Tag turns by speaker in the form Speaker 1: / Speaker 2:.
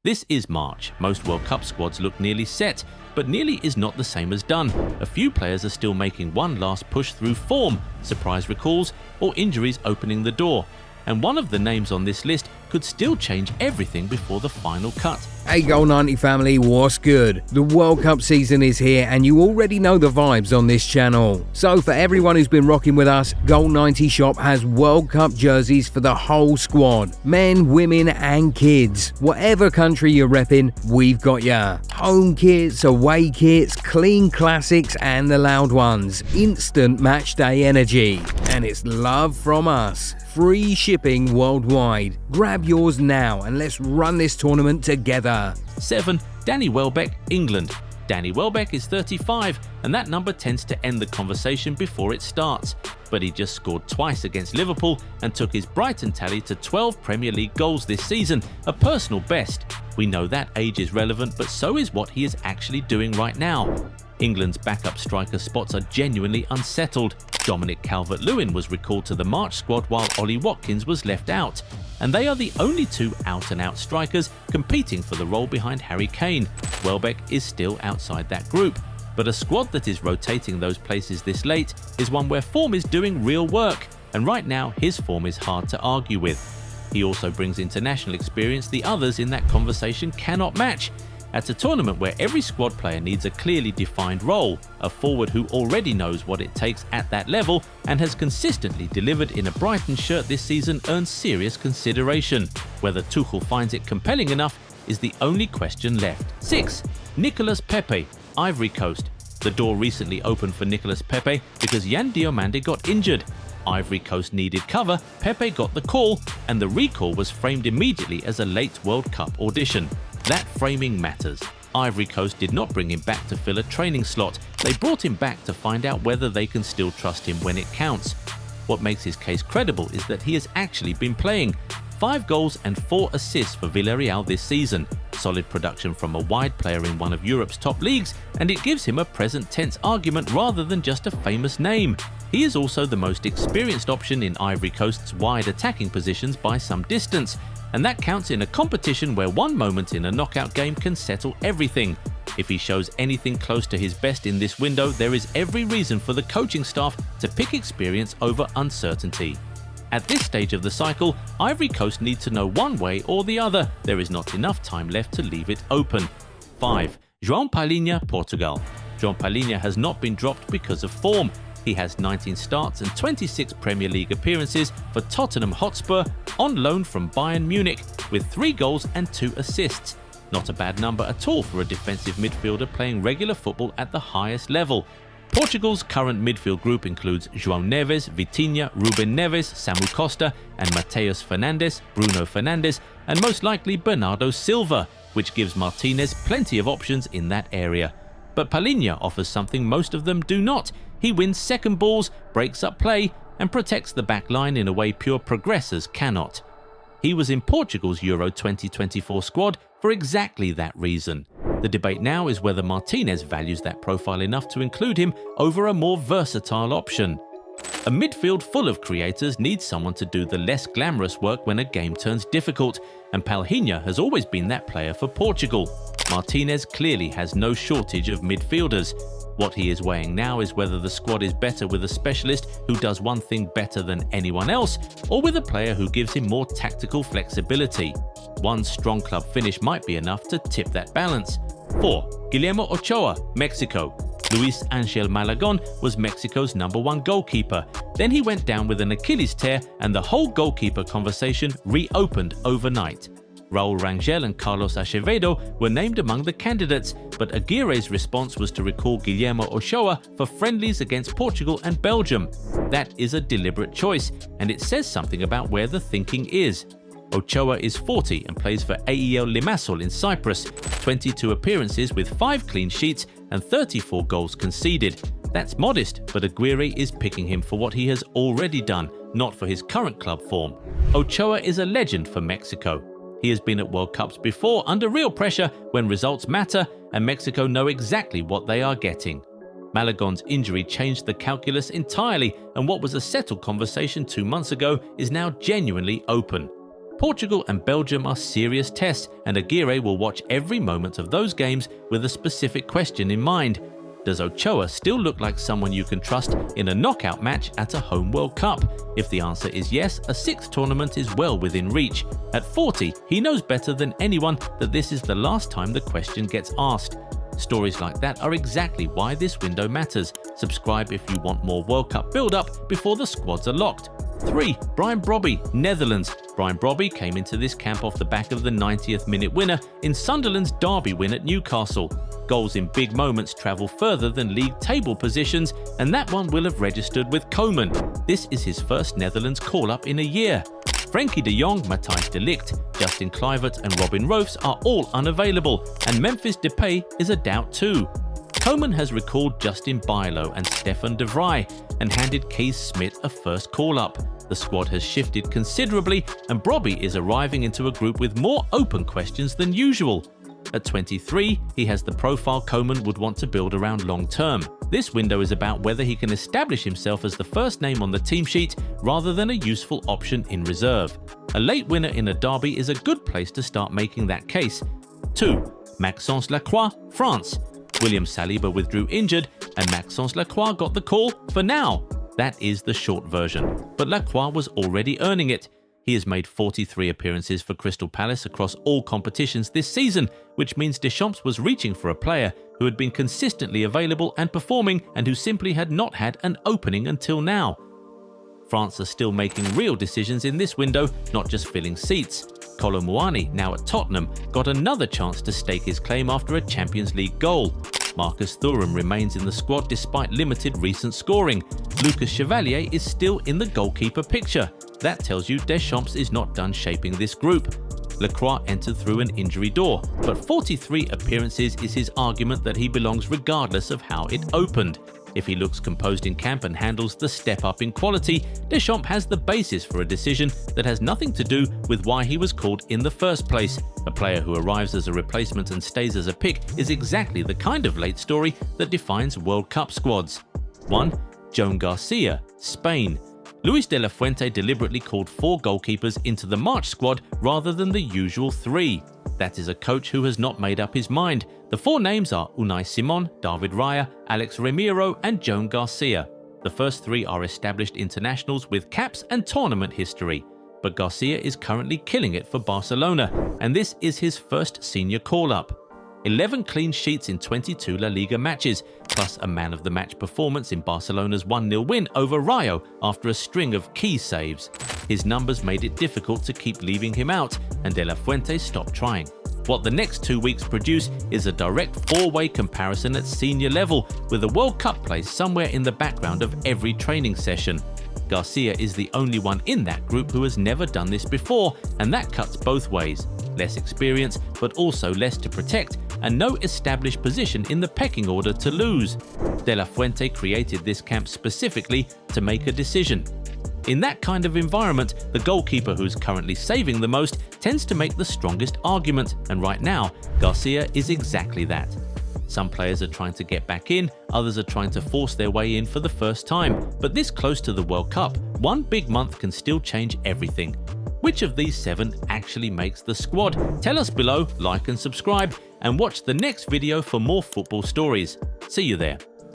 Speaker 1: This is March. Most World Cup squads look nearly set, but nearly is not the same as done. A few players are still making one last push through form, surprise recalls, or injuries opening the door. And one of the names on this list could still change everything before the final cut.
Speaker 2: Hey Goal 90 family, what's good? The World Cup season is here and you already know the vibes on this channel. So for everyone who's been rocking with us, Goal 90 Shop has World Cup jerseys for the whole squad. Men, women and kids. Whatever country you're repping, we've got ya. Home kits, away kits, clean classics and the loud ones. Instant match day energy. And it's love from us. Free shipping worldwide. Grab yours now and let's run this tournament together.
Speaker 1: 7. Danny Welbeck, England. Danny Welbeck is 35 and that number tends to end the conversation before it starts. But he just scored twice against Liverpool and took his Brighton tally to 12 Premier League goals this season, a personal best. We know that age is relevant, but so is what he is actually doing right now. England's backup striker spots are genuinely unsettled. Dominic Calvert-Lewin was recalled to the March squad while Ollie Watkins was left out. And they are the only two out-and-out strikers competing for the role behind Harry Kane. Welbeck is still outside that group. But a squad that is rotating those places this late is one where form is doing real work. And right now his form is hard to argue with. He also brings international experience the others in that conversation cannot match. At a tournament where every squad player needs a clearly defined role, a forward who already knows what it takes at that level and has consistently delivered in a Brighton shirt this season earns serious consideration. Whether Tuchel finds it compelling enough is the only question left. 6. Nicolas Pepe, Ivory Coast. The door recently opened for Nicolas Pepe because Yan Diomande got injured. Ivory Coast needed cover, Pepe got the call, and the recall was framed immediately as a late World Cup audition. That framing matters. Ivory Coast did not bring him back to fill a training slot. They brought him back to find out whether they can still trust him when it counts. What makes his case credible is that he has actually been playing. 5 goals and 4 assists for Villarreal this season. Solid production from a wide player in one of Europe's top leagues, and it gives him a present tense argument rather than just a famous name. He is also the most experienced option in Ivory Coast's wide attacking positions by some distance. And that counts in a competition where one moment in a knockout game can settle everything. If he shows anything close to his best in this window, there is every reason for the coaching staff to pick experience over uncertainty. At this stage of the cycle, Ivory Coast need to know one way or the other. There is not enough time left to leave it open. 5. João Palinia, Portugal. João Palinia has not been dropped because of form. He has 19 starts and 26 Premier League appearances for Tottenham Hotspur on loan from Bayern Munich with 3 goals and 2 assists. Not a bad number at all for a defensive midfielder playing regular football at the highest level. Portugal's current midfield group includes João Neves, Vitinha, Ruben Neves, Samu Costa and Mateus Fernandes, Bruno Fernandes and most likely Bernardo Silva, which gives Martinez plenty of options in that area. But Palinia offers something most of them do not. He wins second balls, breaks up play and protects the back line in a way pure progressors cannot. He was in Portugal's Euro 2024 squad for exactly that reason. The debate now is whether Martinez values that profile enough to include him over a more versatile option. A midfield full of creators needs someone to do the less glamorous work when a game turns difficult, and Palinia has always been that player for Portugal. Martinez clearly has no shortage of midfielders. What he is weighing now is whether the squad is better with a specialist who does one thing better than anyone else, or with a player who gives him more tactical flexibility. One strong club finish might be enough to tip that balance. 4. Guillermo Ochoa, Mexico. Luis Angel Malagon was Mexico's #1 goalkeeper. Then he went down with an Achilles tear and the whole goalkeeper conversation reopened overnight. Raul Rangel and Carlos Acevedo were named among the candidates, but Aguirre's response was to recall Guillermo Ochoa for friendlies against Portugal and Belgium. That is a deliberate choice, and it says something about where the thinking is. Ochoa is 40 and plays for AEL Limassol in Cyprus, 22 appearances with 5 clean sheets and 34 goals conceded. That's modest, but Aguirre is picking him for what he has already done, not for his current club form. Ochoa is a legend for Mexico. He has been at World Cups before under real pressure when results matter and Mexico know exactly what they are getting. Malagon's injury changed the calculus entirely, and what was a settled conversation 2 months ago is now genuinely open. Portugal and Belgium are serious tests, and Aguirre will watch every moment of those games with a specific question in mind. Does Ochoa still look like someone you can trust in a knockout match at a home World Cup? If the answer is yes, a sixth tournament is well within reach. At 40, he knows better than anyone that this is the last time the question gets asked. Stories like that are exactly why this window matters. Subscribe if you want more World Cup build-up before the squads are locked. 3. Brian Brobby, Netherlands. Brian Brobby came into this camp off the back of the 90th minute winner in Sunderland's derby win at Newcastle. Goals in big moments travel further than league table positions, and that one will have registered with Koeman. This is his first Netherlands call-up in a year. Frankie de Jong, Matthijs de Ligt, Justin Kluivert and Robin Roos are all unavailable, and Memphis Depay is a doubt too. Koeman has recalled Justin Bijlo and Stefan de Vrij and handed Kees Smit a first call-up. The squad has shifted considerably, and Brobby is arriving into a group with more open questions than usual. At 23, he has the profile Koeman would want to build around long-term. This window is about whether he can establish himself as the first name on the team sheet rather than a useful option in reserve. A late winner in a derby is a good place to start making that case. 2. Maxence Laqua, France. William Saliba withdrew injured, and Maxence Laqua got the call for now. That is the short version. But Laqua was already earning it. He has made 43 appearances for Crystal Palace across all competitions this season, which means Deschamps was reaching for a player who had been consistently available and performing and who simply had not had an opening until now. France are still making real decisions in this window, not just filling seats. Kolo Muani, now at Tottenham, got another chance to stake his claim after a Champions League goal. Marcus Thuram remains in the squad despite limited recent scoring. Lucas Chevalier is still in the goalkeeper picture. That tells you Deschamps is not done shaping this group. Lacroix entered through an injury door, but 43 appearances is his argument that he belongs regardless of how it opened. If he looks composed in camp and handles the step up in quality, Deschamps has the basis for a decision that has nothing to do with why he was called in the first place. A player who arrives as a replacement and stays as a pick is exactly the kind of late story that defines World Cup squads. 1. Joan Garcia, Spain. Luis de la Fuente deliberately called 4 goalkeepers into the March squad rather than the usual 3. That is a coach who has not made up his mind. The 4 names are Unai Simon, David Raya, Alex Remiro and Joan Garcia. The first 3 are established internationals with caps and tournament history. But Garcia is currently killing it for Barcelona, and this is his first senior call-up. 11 clean sheets in 22 La Liga matches, plus a man-of-the-match performance in Barcelona's 1-0 win over Rayo after a string of key saves. His numbers made it difficult to keep leaving him out, and De La Fuente stopped trying. What the next 2 weeks produce is a direct 4-way comparison at senior level, with a World Cup place somewhere in the background of every training session. Garcia is the only one in that group who has never done this before, and that cuts both ways. Less experience, but also less to protect, and no established position in the pecking order to lose. De La Fuente created this camp specifically to make a decision. In that kind of environment, the goalkeeper who's currently saving the most tends to make the strongest argument, and right now, Garcia is exactly that. Some players are trying to get back in, others are trying to force their way in for the first time, but this close to the World Cup, one big month can still change everything. Which of these 7 actually makes the squad? Tell us below, like and subscribe, and watch the next video for more football stories. See you there.